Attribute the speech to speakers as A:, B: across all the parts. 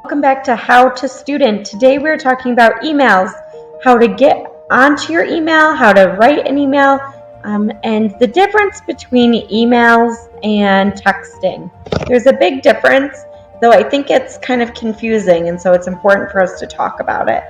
A: Welcome back to How to Student. Today we're talking about emails, how to get onto your email, how to write an email, and the difference between emails and texting. There's a big difference, though I think it's kind of confusing, and so it's important for us to talk about it.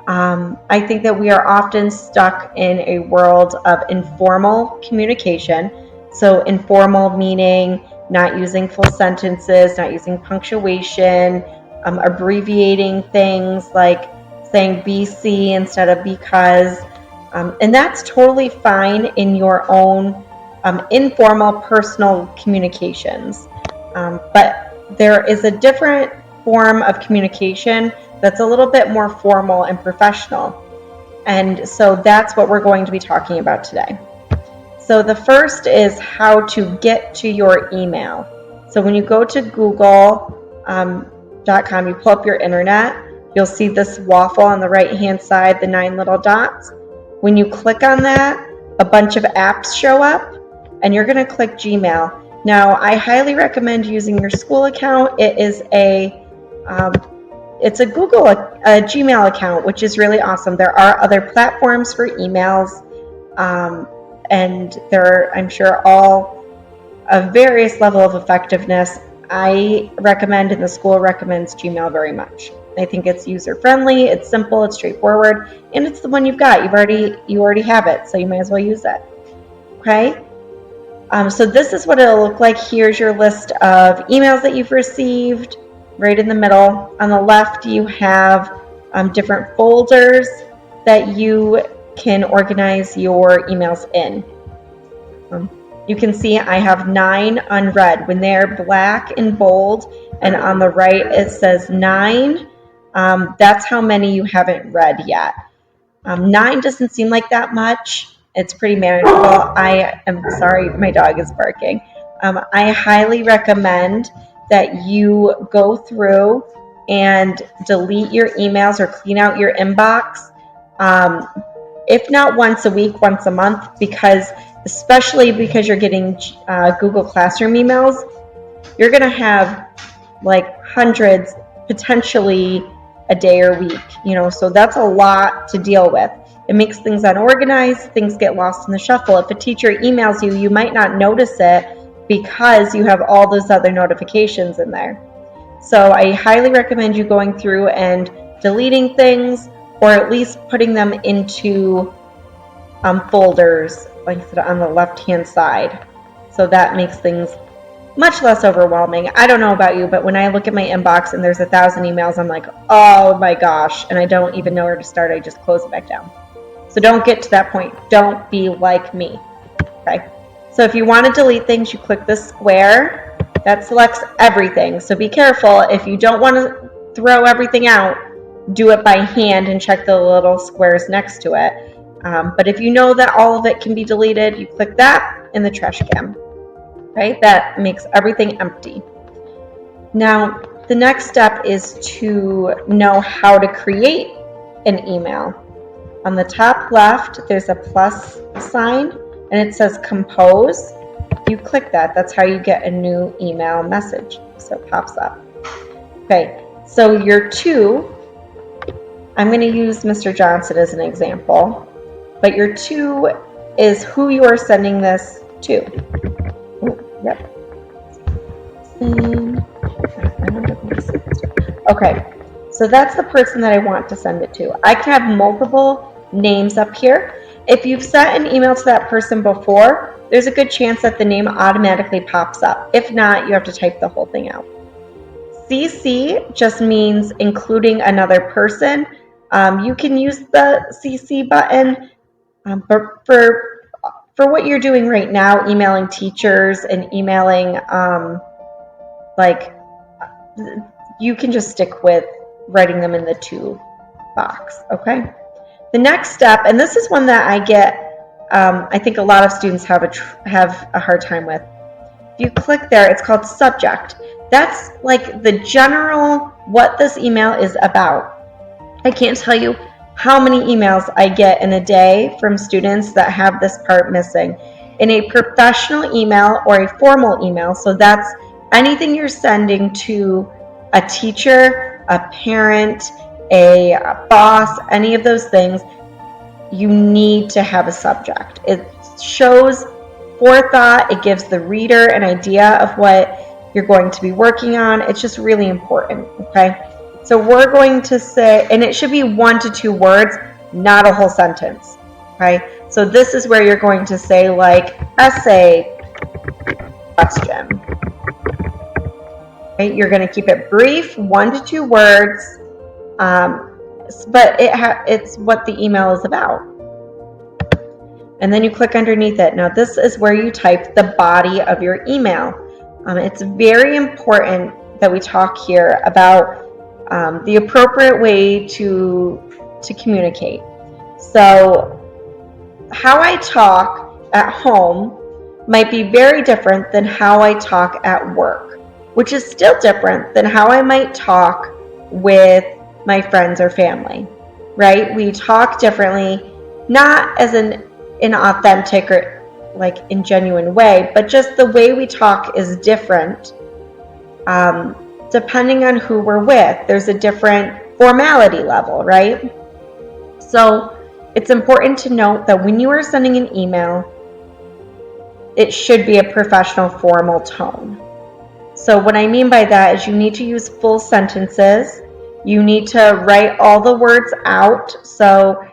A: I think that we are often stuck in a world of informal communication. So informal meaning not using full sentences, not using punctuation, abbreviating things like saying BC instead of because. And that's totally fine in your own informal personal communications. But there is a different form of communication that's a little bit more formal and professional. And so that's what we're going to be talking about today. So the first is how to get to your email. So when you go to google.com, you pull up your internet, you'll see this waffle on the right-hand side, the 9 little dots. When you click on that, a bunch of apps show up, and you're going to click Gmail. Now, I highly recommend using your school account. It is it's a Gmail account, which is really awesome. There are other platforms for emails, and they're, I'm sure, all of various level of effectiveness. I recommend, and the school recommends, Gmail very much. I think it's user-friendly, it's simple, it's straightforward, and it's the one you've got. You already have it, so you might as well use it. Okay? So this is what it'll look like. Here's your list of emails that you've received. Right in the middle. On the left, you have different folders that you can organize your emails in. You can see I have 9 unread. When they're black and bold, and on the right it says 9, that's how many you haven't read yet. 9 doesn't seem like that much. It's pretty manageable. I am sorry, my dog is barking. I highly recommend that you go through and delete your emails or clean out your inbox, if not once a week, once a month, especially because you're getting Google Classroom emails, you're going to have like hundreds, potentially a day or week, so that's a lot to deal with. It makes things unorganized, things get lost in the shuffle. If a teacher emails you, you might not notice it because you have all those other notifications in there. So I highly recommend you going through and deleting things, or at least putting them into folders, like I said, on the left-hand side. So that makes things much less overwhelming. I don't know about you, but when I look at my inbox and there's 1,000 emails, I'm like, oh my gosh, and I don't even know where to start. I just close it back down. So don't get to that point. Don't be like me. Okay? So if you want to delete things, you click this square. That selects everything. So be careful. If you don't want to throw everything out, do it by hand and check the little squares next to it. But if you know that all of it can be deleted, you click that in the trash can. Right? That makes everything empty. Now, the next step is to know how to create an email. On the top left, there's a plus sign, and it says compose. You click that. That's how you get a new email message. So it pops up. Okay, so your to, I'm going to use Mr. Johnson as an example, but your to is who you are sending this to. Yep. Okay, so that's the person that I want to send it to. I can have multiple names up here. If you've sent an email to that person before, there's a good chance that the name automatically pops up. If not, you have to type the whole thing out. CC just means including another person. You can use the CC button, but for what you're doing right now, emailing teachers and emailing, you can just stick with writing them in the to box, okay? The next step, and this is one that I think a lot of students have a hard time with. If you click there, it's called subject. That's like the general, what this email is about. I can't tell you how many emails I get in a day from students that have this part missing. In a professional email or a formal email, so that's anything you're sending to a teacher a parent, a boss, any of those things, you need to have a subject. It shows forethought. It gives the reader an idea of what you're going to be working on. It's just really important, okay? So we're going to say, and it should be 1 to 2 words, not a whole sentence, okay? So this is where you're going to say like essay question. Okay? You're going to keep it brief, 1 to 2 words, but it's what the email is about. And then you click underneath it. Now this is where you type the body of your email. It's very important that we talk here about the appropriate way to communicate. So how I talk at home might be very different than how I talk at work, which is still different than how I might talk with my friends or family, right? We talk differently, not as an authentic or like in genuine way, but just the way we talk is different depending on who we're with. There's a different formality level, right? So it's important to note that when you are sending an email, it should be a professional, formal tone. So what I mean by that is you need to use full sentences. You need to write all the words out. So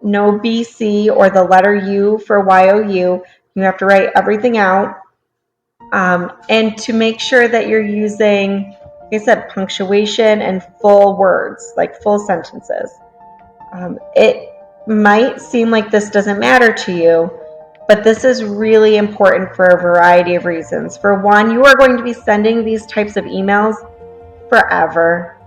A: no BC or the letter U for YOU. You have to write everything out. And to make sure that you're using, like I said, punctuation and full words, like full sentences. It might seem like this doesn't matter to you, but this is really important for a variety of reasons. For one, you are going to be sending these types of emails forever.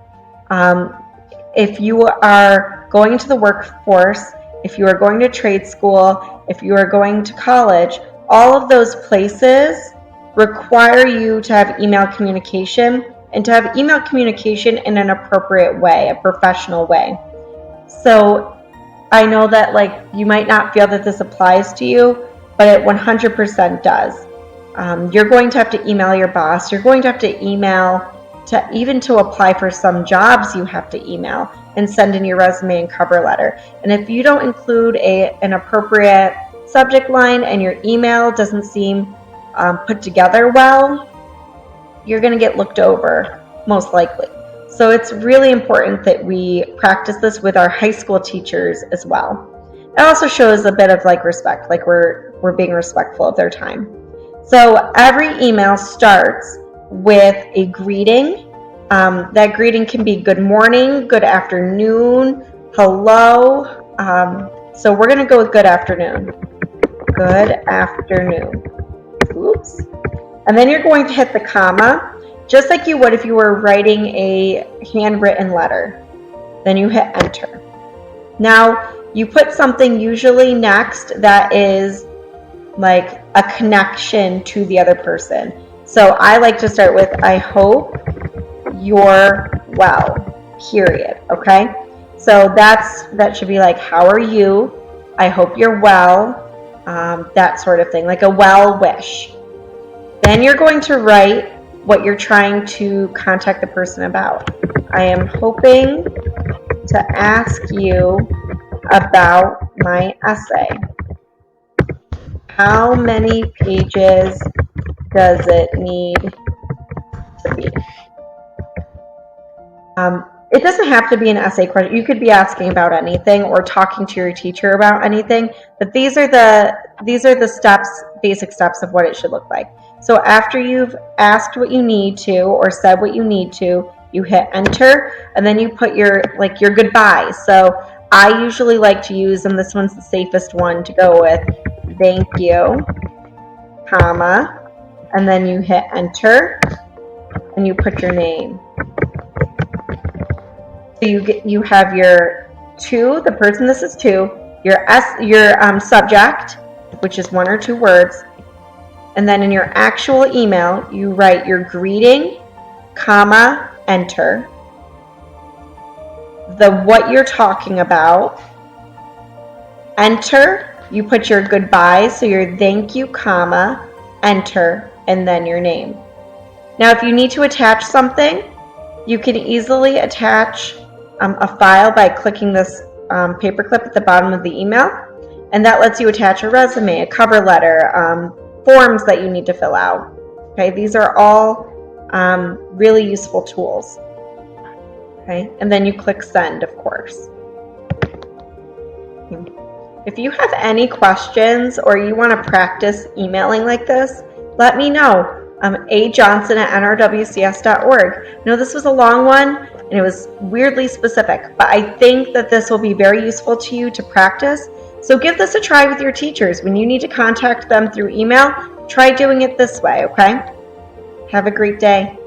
A: If you are going to the workforce, if you are going to trade school, if you are going to college, all of those places require you to have email communication and to have email communication in an appropriate way, a professional way. So I know that like you might not feel that this applies to you, but it 100% does. You're going to have to email your boss. You're going to have to email to apply for some jobs. You have to email and send in your resume and cover letter. And if you don't include an appropriate subject line and your email doesn't seem put together well, you're going to get looked over, most likely. So it's really important that we practice this with our high school teachers as well. It also shows a bit of like respect, like we're being respectful of their time. So every email starts with a greeting. That greeting can be good morning, good afternoon, hello. So we're going to go with good afternoon. Good afternoon. Oops. And then you're going to hit the comma, just like you would if you were writing a handwritten letter. Then you hit enter. Now, you put something usually next that is like a connection to the other person. So I like to start with, I hope you're well, period, okay? So that should be like, how are you? I hope you're well, that sort of thing, like a well wish. Then you're going to write what you're trying to contact the person about. I am hoping to ask you about my essay. How many pages does it need to be? It doesn't have to be an essay question. You could be asking about anything or talking to your teacher about anything, but these are the steps, basic steps of what it should look like. So after you've asked what you need to or said what you need to, you hit enter, and then you put your goodbyes. So I usually like to use, and this one's the safest one to go with, thank you, comma, and then you hit enter, and you put your name. So you have your to, the person this is to, your subject, which is 1 or 2 words, and then in your actual email, you write your greeting, comma, enter, what you're talking about, enter, you put your goodbyes, so your thank you, comma, enter, and then your name. Now, if you need to attach something, You can easily attach a file by clicking this paperclip at the bottom of the email, and that lets you attach a resume, a cover letter, forms that you need to fill out. Okay, these are all really useful tools. Okay, and then you click send, of course. If you have any questions or you want to practice emailing like this, let me know. ajohnson@nrwcs.org. I know this was a long one and it was weirdly specific, but I think that this will be very useful to you to practice. So give this a try with your teachers. When you need to contact them through email, try doing it this way, okay? Have a great day.